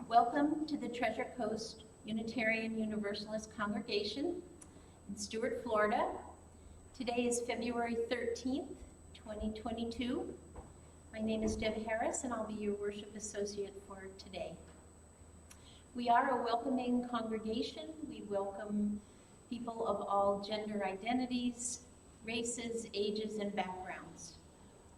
Welcome to the Treasure Coast Unitarian Universalist Congregation in Stuart, Florida. Today is February 13th, 2022. My name is Deb Harris and I'll be your worship associate for today. We are a welcoming congregation. We welcome people of all gender identities, races, ages, and backgrounds.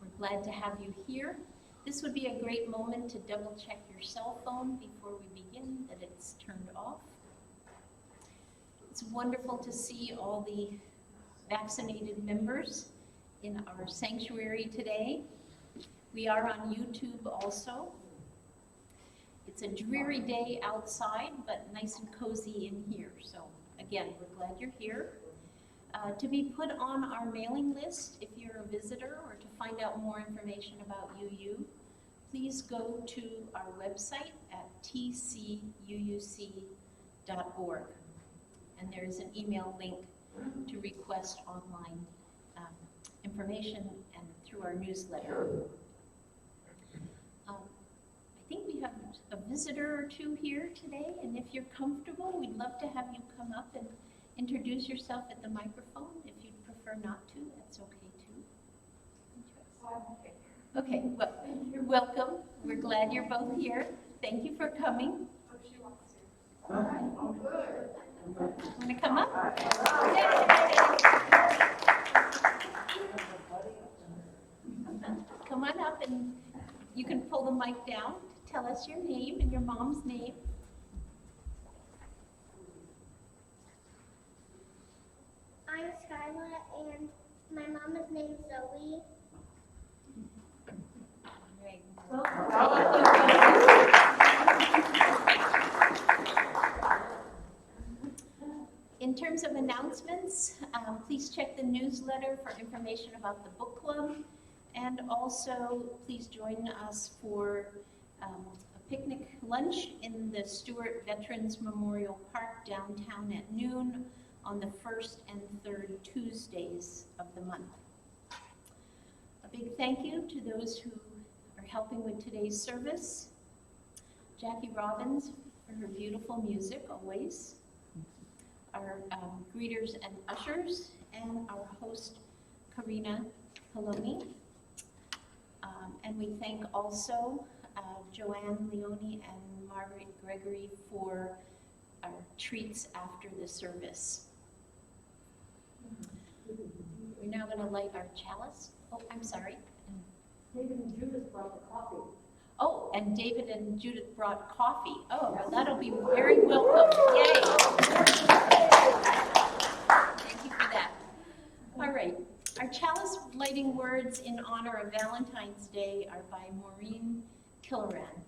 We're glad to have you here. This would be a great moment to double check your cell phone before we begin, that it's turned off. It's wonderful to see all the vaccinated members in our sanctuary today. We are on YouTube also. It's a dreary day outside, but nice and cozy in here. So again, we're glad you're here. To be put on our mailing list if you're a visitor or to find out more information about UU, please go to our website at tcuuc.org. And there is an email link to request online information and through our newsletter. I think we have a visitor or two here today, and if you're comfortable, we'd love to have you come up and introduce yourself at the microphone. If you'd prefer not to, that's okay too. Okay, well, you're welcome. We're glad you're both here. Thank you for coming. Want to come up? Come on up and you can pull the mic down. Tell us your name and your mom's name. I'm Skyla, and my mom is named Zoe. Great. In terms of announcements, please check the newsletter for information about the book club, and also please join us for a picnic lunch in the Stuart Veterans Memorial Park downtown at noon on the first and third Tuesdays of the month. A big thank you to those who are helping with today's service. Jackie Robbins for her beautiful music always, our greeters and ushers, and our host Karina Poloni. And we thank also Joanne Leone and Margaret Gregory for our treats after the service. We're now going to light our chalice. Oh, I'm sorry. David and Judith brought the coffee. Oh, and David and Judith brought coffee. Oh, well, that'll be very welcome. Yay! Thank you for that. All right. Our chalice lighting words in honor of Valentine's Day are by Maureen Killeran.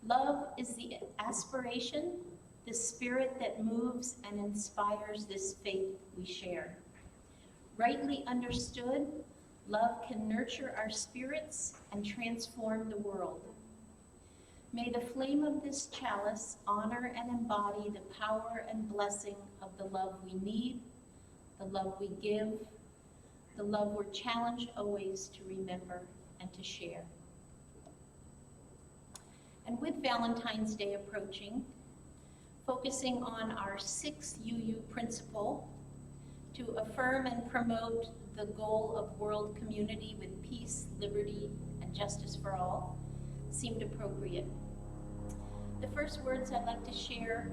Love is the aspiration, the spirit that moves and inspires this faith we share. Rightly understood, love can nurture our spirits and transform the world. May the flame of this chalice honor and embody the power and blessing of the love we need, the love we give, the love we're challenged always to remember and to share. And with Valentine's Day approaching, focusing on our 6th UU principle to affirm and promote the goal of world community with peace, liberty, and justice for all seemed appropriate. The first words I'd like to share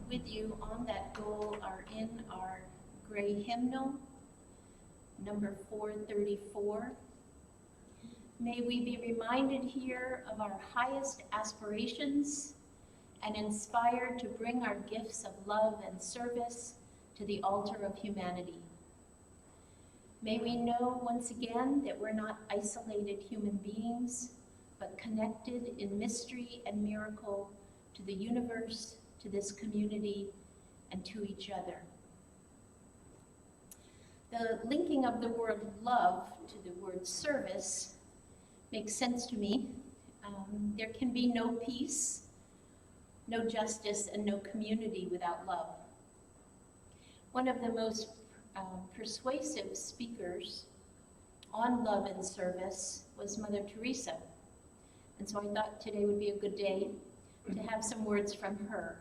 with you on that goal are in our gray hymnal, number 434. May we be reminded here of our highest aspirations and inspired to bring our gifts of love and service to the altar of humanity. May we know once again that we're not isolated human beings, but connected in mystery and miracle to the universe, to this community, and to each other. The linking of the word love to the word service makes sense to me. There can be no peace, no justice, and no community without love. One of the most persuasive speakers on love and service was Mother Teresa. And so I thought today would be a good day to have some words from her.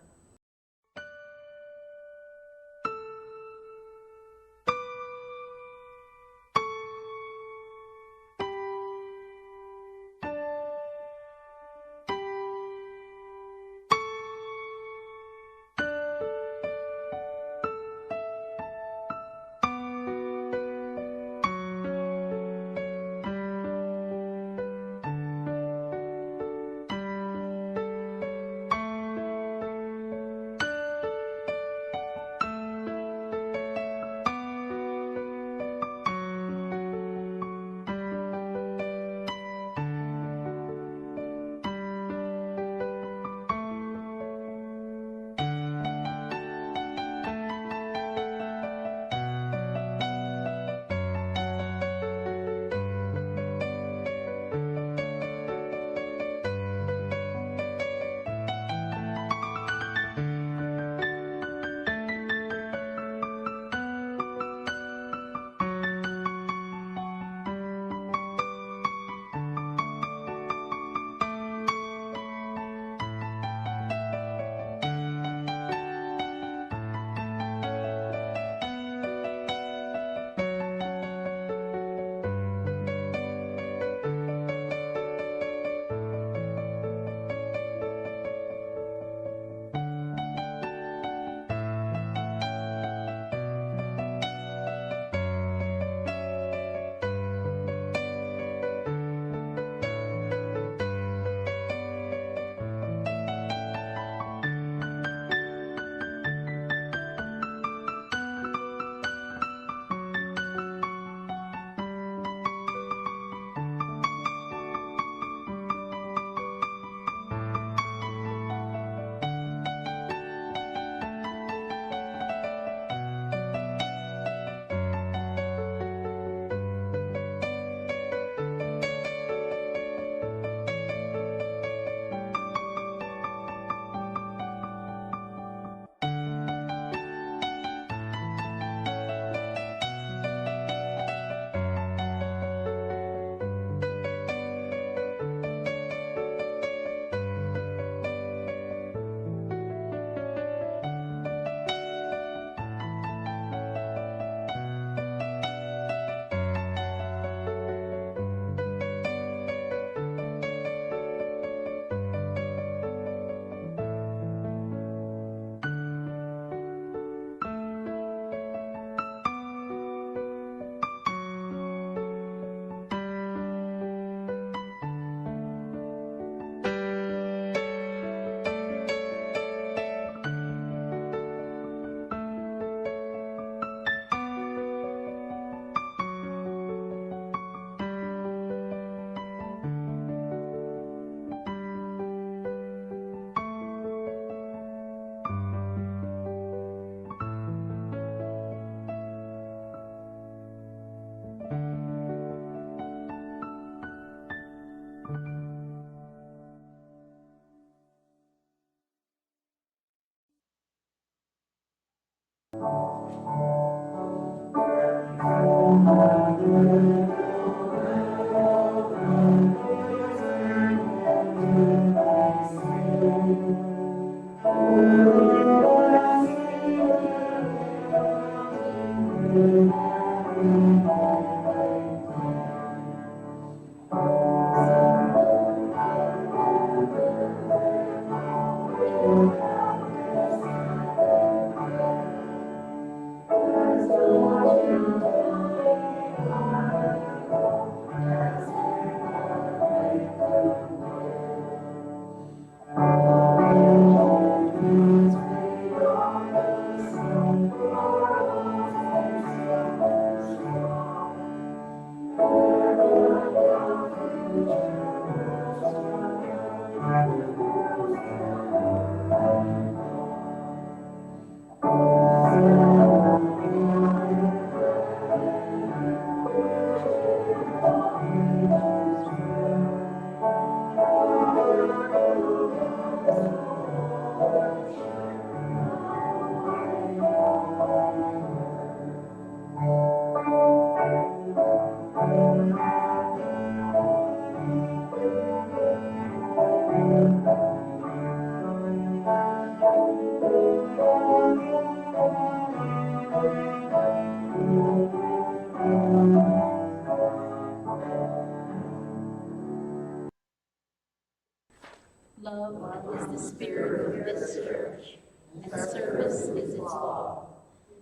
Love is the spirit of this church, and service is its law.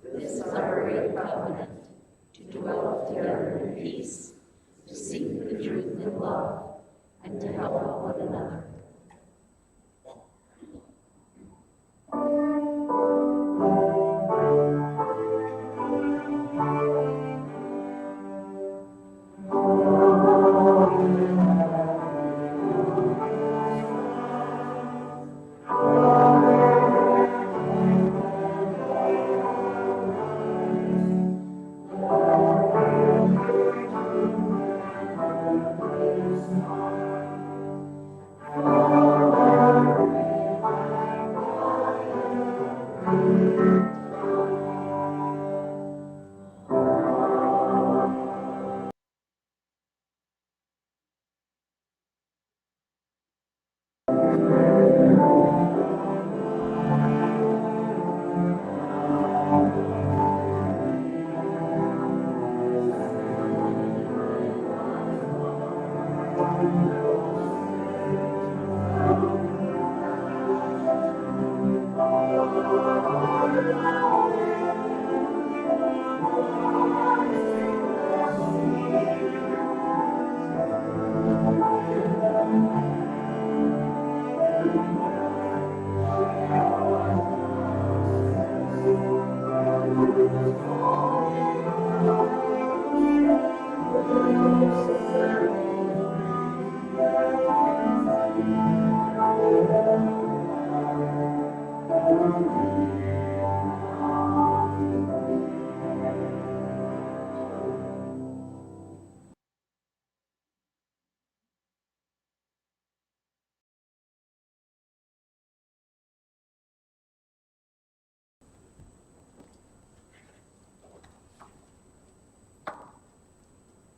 This is our great covenant, to dwell together in peace, to seek the truth in love, and to help one another.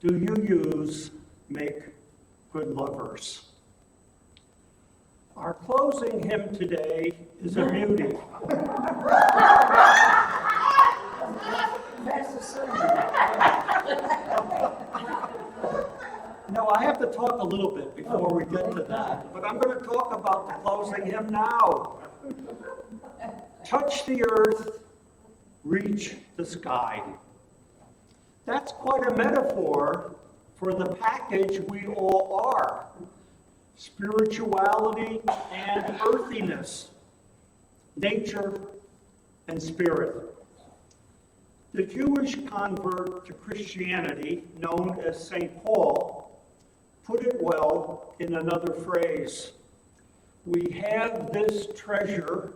Do you use make good lovers? Our closing hymn today is a beauty. No, I have to talk a little bit before we get to that, but I'm going to talk about the closing hymn now. Touch the earth, reach the sky. That's quite a metaphor for the package we all are. Spirituality and earthiness, nature and spirit. The Jewish convert to Christianity, known as St. Paul, put it well in another phrase. We have this treasure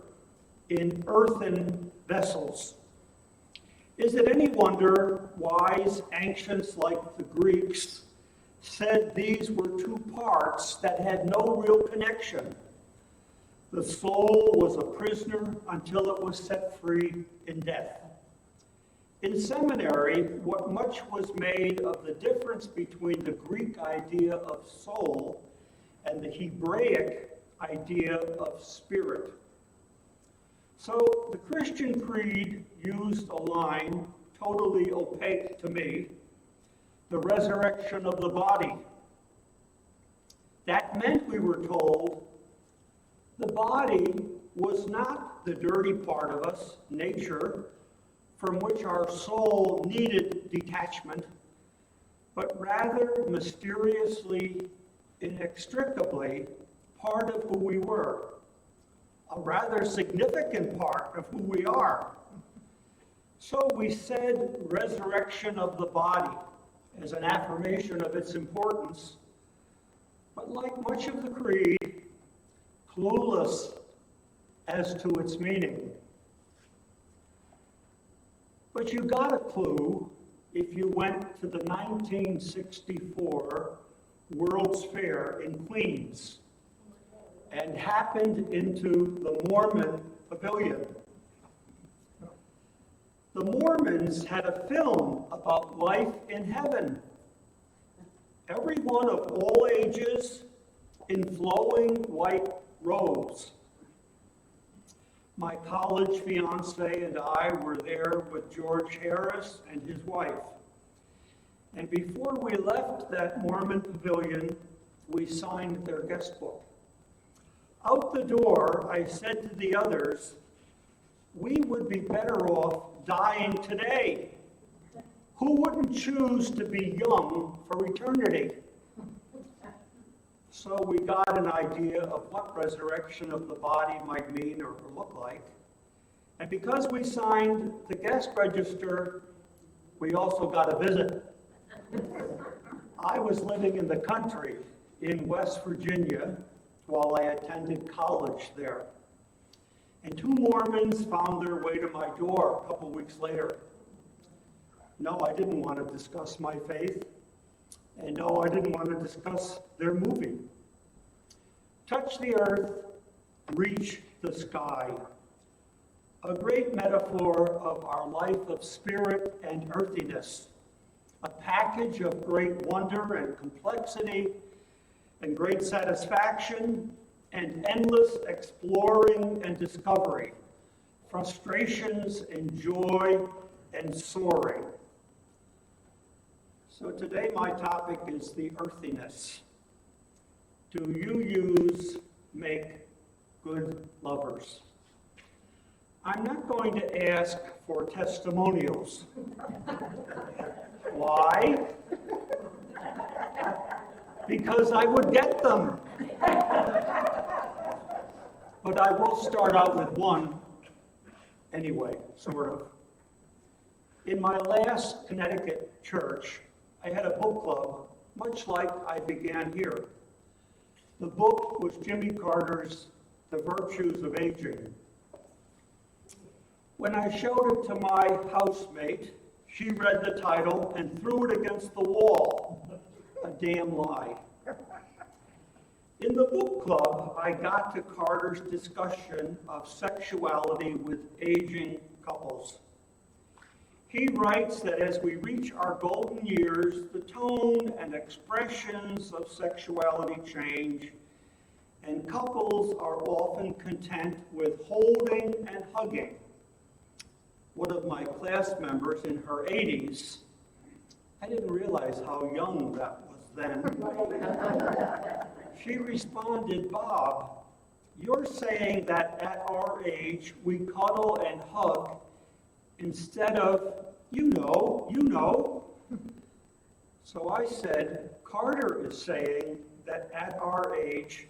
in earthen vessels. Is it any wonder wise ancients like the Greeks said these were two parts that had no real connection? The soul was a prisoner until it was set free in death. In seminary, what much was made of the difference between the Greek idea of soul and the Hebraic idea of spirit. So the Christian creed used a line totally opaque to me, the resurrection of the body. That meant, we were told, the body was not the dirty part of us, nature, from which our soul needed detachment, but rather mysteriously, inextricably part of who we were, a rather significant part of who we are. So we said resurrection of the body as an affirmation of its importance, but like much of the creed, clueless as to its meaning. But you got a clue if you went to the 1964 World's Fair in Queens and happened into the Mormon Pavilion. The Mormons had a film about life in heaven. Everyone of all ages in flowing white robes. My college fiance and I were there with George Harris and his wife. And before we left that Mormon pavilion, we signed their guest book. Out the door, I said to the others, we would be better off dying today. Who wouldn't choose to be young for eternity? So we got an idea of what resurrection of the body might mean or look like. And because we signed the guest register, we also got a visit. I was living in the country in West Virginia while I attended college there. And two Mormons found their way to my door a couple weeks later. No, I didn't want to discuss my faith. And no, I didn't want to discuss their movie. Touch the earth, reach the sky. A great metaphor of our life of spirit and earthiness. A package of great wonder and complexity and great satisfaction and endless exploring and discovery. Frustrations and joy and soaring. So today my topic is the earthiness. Do you use make good lovers? I'm not going to ask for testimonials. Why? Because I would get them. But I will start out with one anyway, sort of. In my last Connecticut church, I had a book club, much like I began here. The book was Jimmy Carter's The Virtues of Aging. When I showed it to my housemate, she read the title and threw it against the wall. A damn lie. In the book club, I got to Carter's discussion of sexuality with aging couples. He writes that as we reach our golden years, the tone and expressions of sexuality change, and couples are often content with holding and hugging. One of my class members in her 80s, I didn't realize how young that was then. She responded, Bob, you're saying that at our age we cuddle and hug instead of, you know. So I said, Carter is saying that at our age,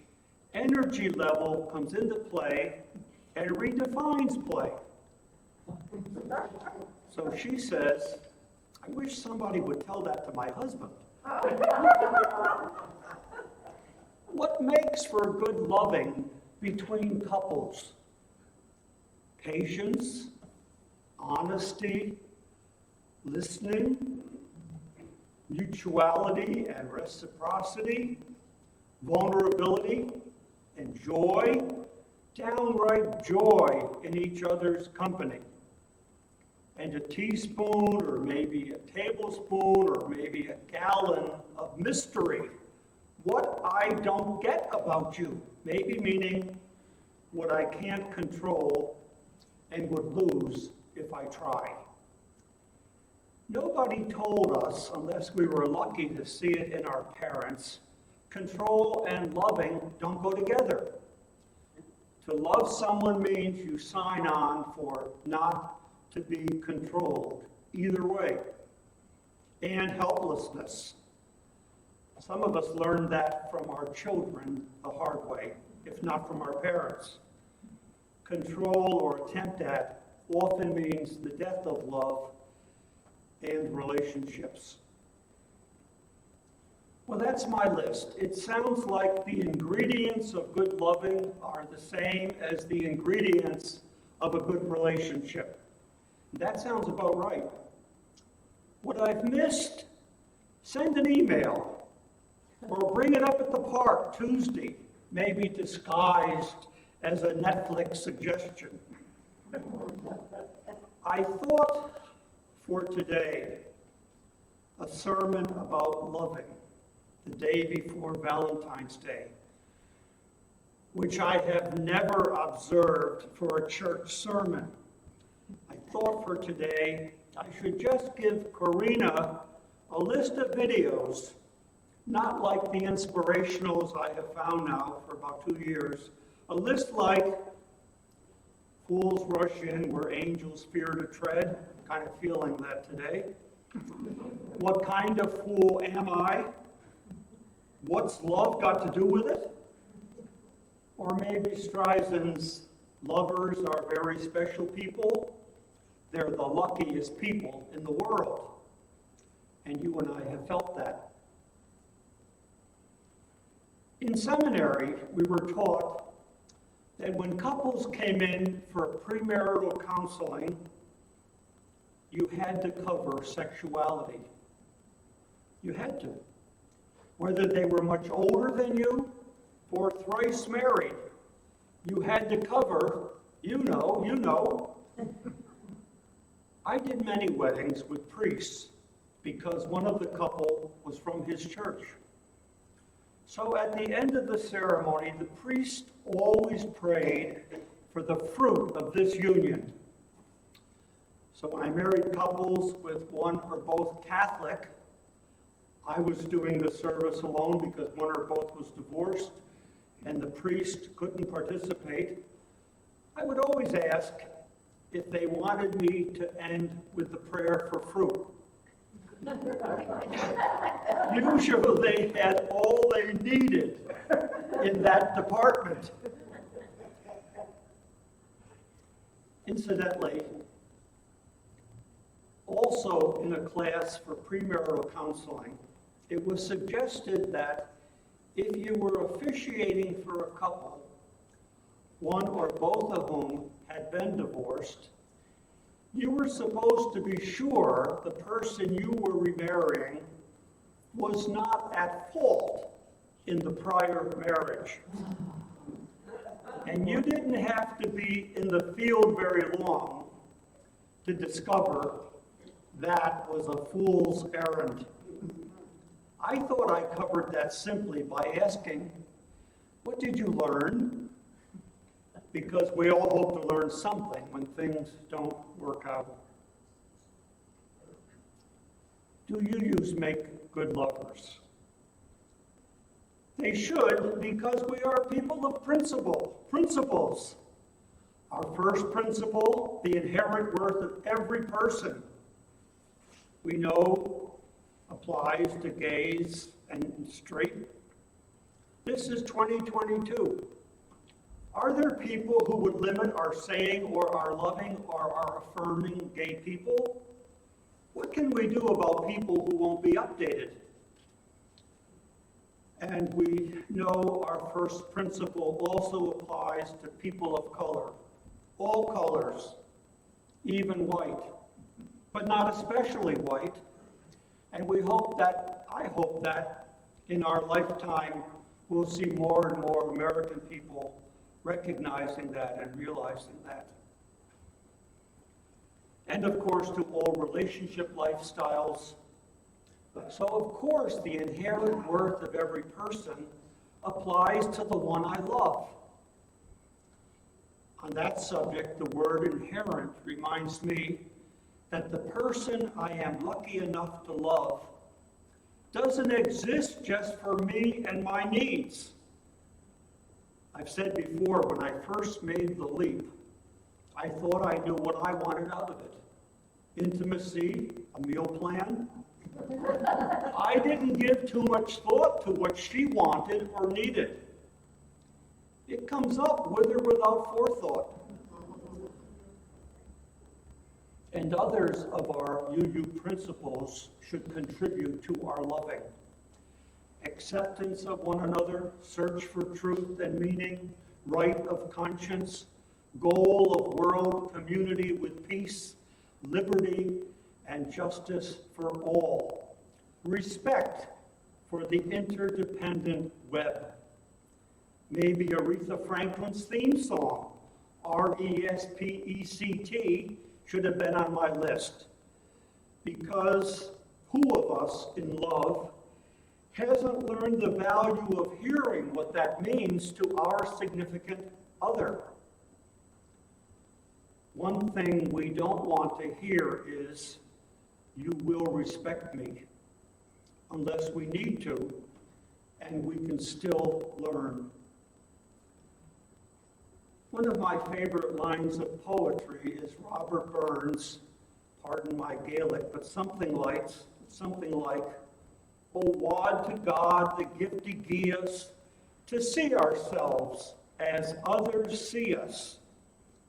energy level comes into play and redefines play. So she says, I wish somebody would tell that to my husband. What makes for good loving between couples? Patience, honesty, listening, mutuality and reciprocity, vulnerability and joy, downright joy in each other's company. and a teaspoon, or maybe a tablespoon, or maybe a gallon of mystery. What I don't get about you, maybe meaning what I can't control and would lose if I try. Nobody told us, unless we were lucky to see it in our parents, control and loving don't go together. To love someone means you sign on for not to be controlled, either way, and helplessness. Some of us learned that from our children the hard way, if not from our parents. Control or attempt at often means the death of love and relationships. Well, that's my list. It sounds like the ingredients of good loving are the same as the ingredients of a good relationship. That sounds about right. What I've missed, send an email or bring it up at the park Tuesday, maybe disguised as a Netflix suggestion. I thought for today a sermon about loving the day before Valentine's Day, which I have never observed for a church sermon. I thought for today I should just give Karina a list of videos, not like the inspirationals I have found now for about 2 years, a list like Fools Rush In Where Angels Fear to Tread, kind of feeling that today. What Kind of Fool Am I? What's Love Got to Do with It? Or maybe Streisand's Lovers Are Very Special People. They're the luckiest people in the world. And you and I have felt that. In seminary, we were taught that when couples came in for premarital counseling, you had to cover sexuality. You had to. Whether they were much older than you or thrice married, you had to cover, you know. I did many weddings with priests because one of the couple was from his church. So at the end of the ceremony, the priest always prayed for the fruit of this union. So when I married couples with one or both Catholic, I was doing the service alone because one or both was divorced and the priest couldn't participate. I would always ask if they wanted me to end with the prayer for fruit. Usually they had all they needed in that department. Incidentally, also in a class for premarital counseling, it was suggested that if you were officiating for a couple, one or both of whom had been divorced, you were supposed to be sure the person you were remarrying was not at fault in the prior marriage. And you didn't have to be in the field very long to discover that was a fool's errand. I thought I covered that simply by asking, what did you learn? Because we all hope to learn something when things don't work out. Do you use make good lovers? They should, because we are people of principles. Our first principle, the inherent worth of every person, we know applies to gays and straight. This is 2022. Are there people who would limit our saying or our loving or our affirming gay people? What can we do about people who won't be updated? And we know our first principle also applies to people of color. All colors, even white, but not especially white. And I hope that in our lifetime, we'll see more and more American people recognizing that and realizing that. and of course to all relationship lifestyles. So of course the inherent worth of every person applies to the one I love. On that subject, the word inherent reminds me that the person I am lucky enough to love doesn't exist just for me and my needs. I've said before, when I first made the leap, I thought I knew what I wanted out of it. Intimacy, a meal plan. I didn't give too much thought to what she wanted or needed. It comes up with or without forethought. And others of our UU principles should contribute to our loving. Acceptance of one another, search for truth and meaning, right of conscience, goal of world community with peace, liberty, and justice for all. Respect for the interdependent web. Maybe Aretha Franklin's theme song, R-E-S-P-E-C-T, should have been on my list. Because who of us in love hasn't learned the value of hearing what that means to our significant other? One thing we don't want to hear is, "You will respect me," unless we need to, and we can still learn. One of my favorite lines of poetry is Robert Burns', pardon my Gaelic, but something like, "O wad to God the gift he gie us, to see ourselves as others see us."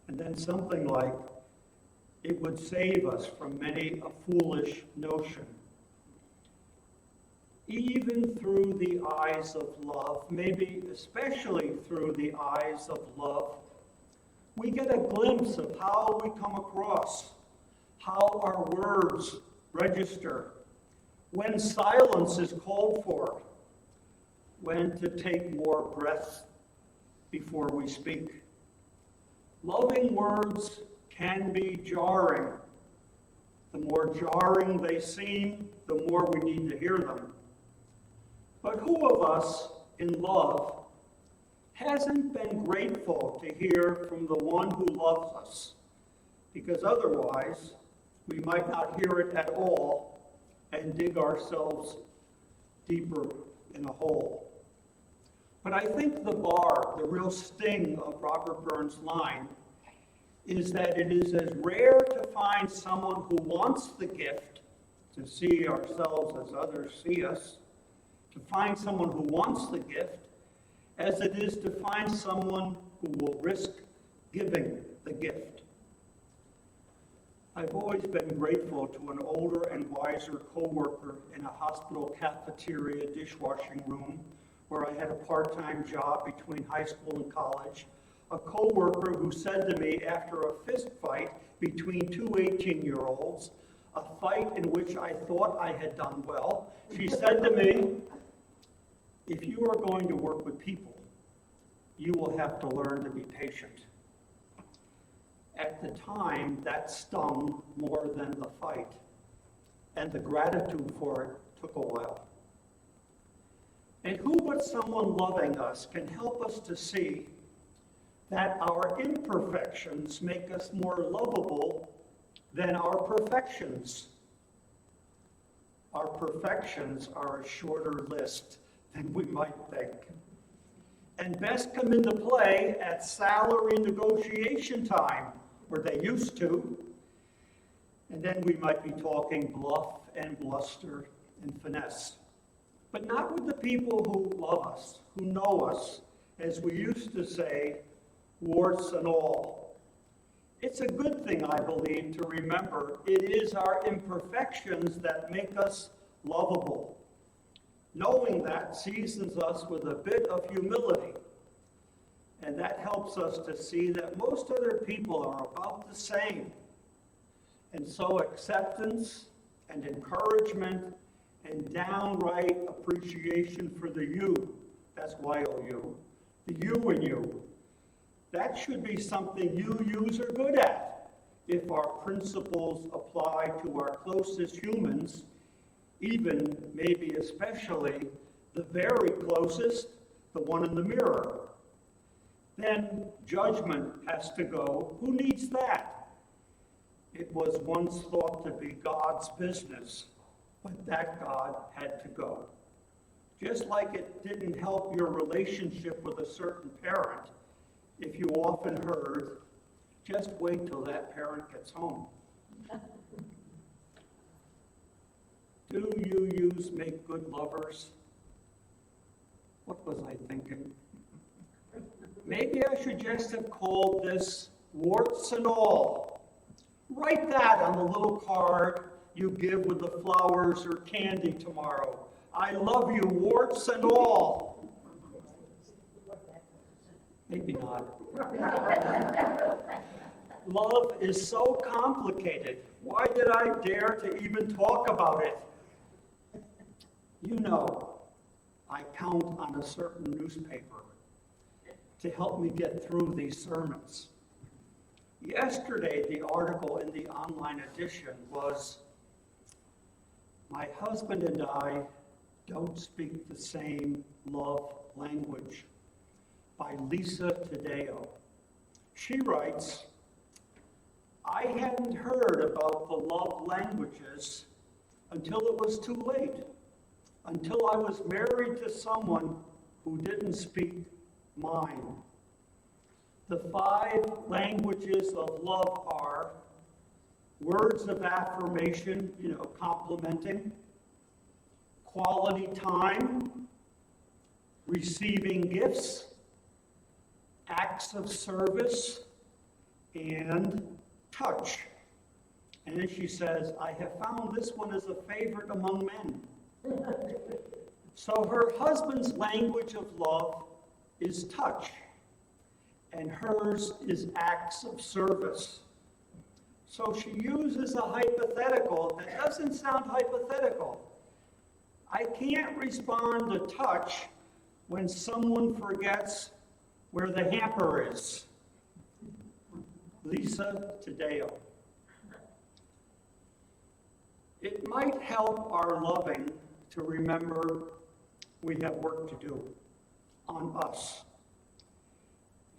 And then something like, "It would save us from many a foolish notion." Even through the eyes of love, maybe especially through the eyes of love, we get a glimpse of how we come across, how our words register, when silence is called for, when to take more breaths before we speak. Loving words can be jarring. The more jarring they seem, the more we need to hear them. But who of us in love hasn't been grateful to hear from the one who loves us? Because otherwise, we might not hear it at all and dig ourselves deeper in a hole. But I think the real sting of Robert Burns' line, is that it is as rare to find someone who wants the gift, to see ourselves as others see us, to find someone who wants the gift, as it is to find someone who will risk giving the gift. I've always been grateful to an older and wiser coworker in a hospital cafeteria dishwashing room where I had a part-time job between high school and college, a coworker who said to me after a fist fight between two 18-year-olds, a fight in which I thought I had done well, she said to me, "If you are going to work with people, you will have to learn to be patient." At the time, that stung more than the fight, and the gratitude for it took a while. And who but someone loving us can help us to see that our imperfections make us more lovable than our perfections? Our perfections are a shorter list than we might think, and best come into play at salary negotiation time, where they used to. And then we might be talking bluff and bluster and finesse. But not with the people who love us, who know us, as we used to say, warts and all. It's a good thing, I believe, to remember it is our imperfections that make us lovable. Knowing that seasons us with a bit of humility, and that helps us to see that most other people are about the same. And so acceptance and encouragement and downright appreciation for the you, that's Y-O-U, the you in you, that should be something you use are good at. if our principles apply to our closest humans, even, maybe especially, the very closest, the one in the mirror. Then judgment has to go. Who needs that? It was once thought to be God's business, but that God had to go. Just like it didn't help your relationship with a certain parent if you often heard, just wait till that parent gets home. Do you use make good lovers? What was I thinking? Maybe I should just have called this warts and all. Write that on the little card you give with the flowers or candy tomorrow. I love you, warts and all. Maybe not. Love is so complicated. Why did I dare to even talk about it? You know, I count on a certain newspaper to help me get through these sermons. Yesterday, the article in the online edition was, "My husband and I don't speak the same love language," by Lisa Tadeo. She writes, "I hadn't heard about the love languages until it was too late, until I was married to someone who didn't speak mine. The 5 languages of love are words of affirmation, complimenting, quality time, receiving gifts, acts of service, and touch." And then she says, "I have found this one is a favorite among men." So her husband's language of love is touch, and hers is acts of service. So she uses a hypothetical that doesn't sound hypothetical. I can't respond to touch when someone forgets where the hamper is. Lisa Tadeo. It might help our loving to remember we have work to do on us.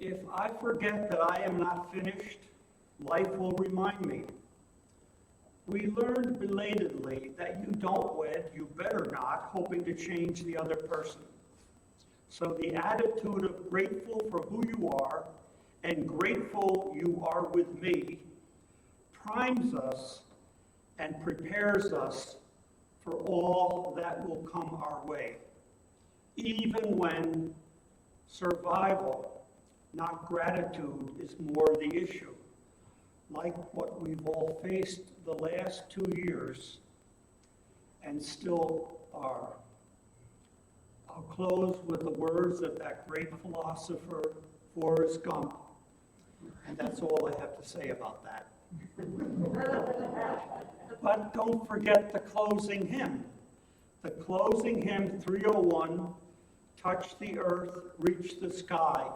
If I forget that I am not finished, life will remind me. We learned belatedly that you don't wed, you better not, hoping to change the other person. So the attitude of grateful for who you are and grateful you are with me primes us and prepares us for all that will come our way, even when survival, not gratitude, is more the issue, like what we've all faced the last 2 years and still are. I'll close with the words of that great philosopher, Forrest Gump, and that's all I have to say about that. But don't forget the closing hymn. The closing hymn 301, "Touch the earth, reach the sky."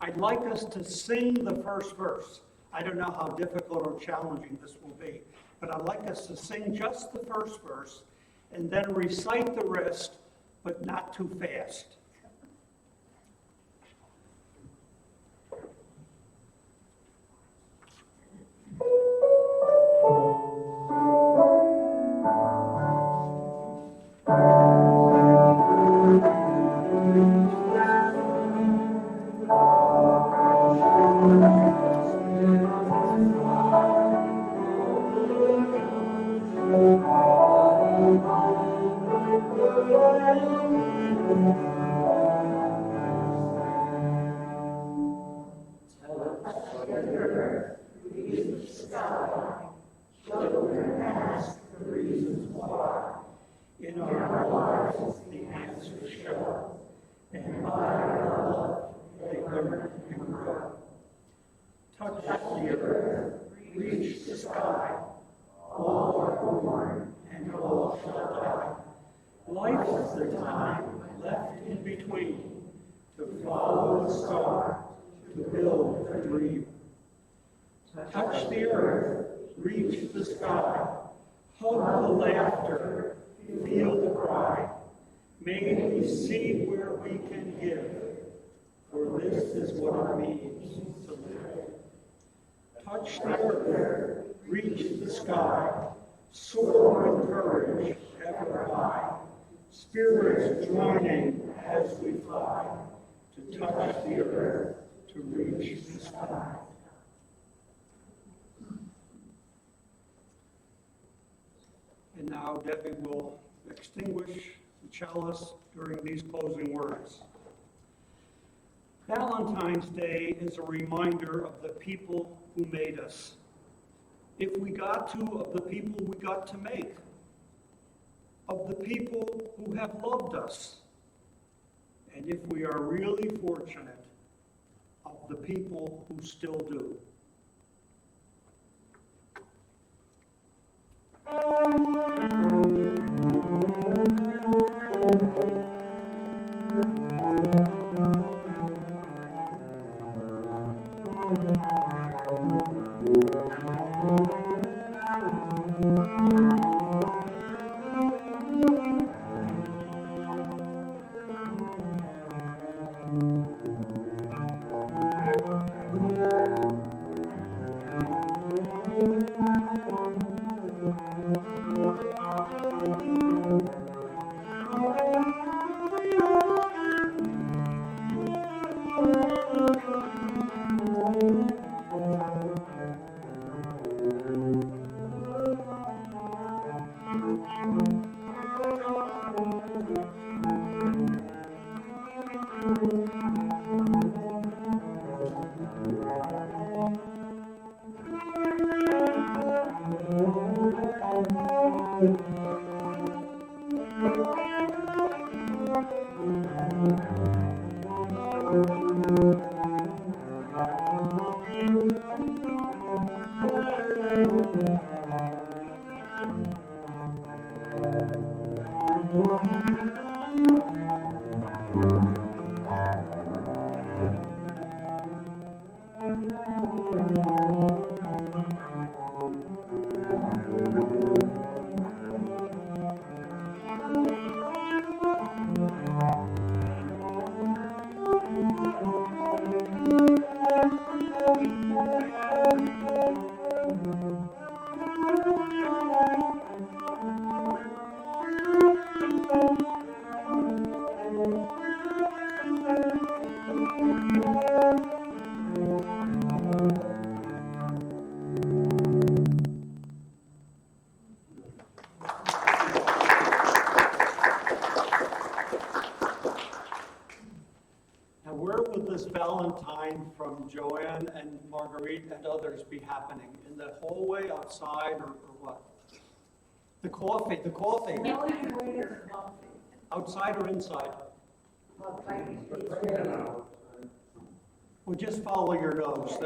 I'd like us to sing the first verse. I don't know how difficult or challenging this will be, but I'd like us to sing just the first verse and then recite the rest, but not too fast. In our lives, the answers show, and by our love, they learn and grow. Touch the earth, reach the sky, all are born, and all shall die. Life is the time left in between, to follow the star, to build a dream. Touch the earth, reach the sky, hug the laughter, feel the cry. May we see where we can give, for this is what it means to live. Touch the earth, reach the sky, soar with courage ever high. Spirits joining as we fly, to touch the earth, to reach the sky. And now Debbie will extinguish the chalice during these closing words. Valentine's Day is a reminder of the people who made us. If we got to, of the people we got to make. Of the people who have loved us. And if we are really fortunate, of the people who still do. Now, where would this Valentine from Joanne and Marguerite and others be happening? In the hallway, outside, or what? The coffee. Now you can wait at the coffee. Outside or inside? Well, thank you. It's ready. Well, just follow your nose.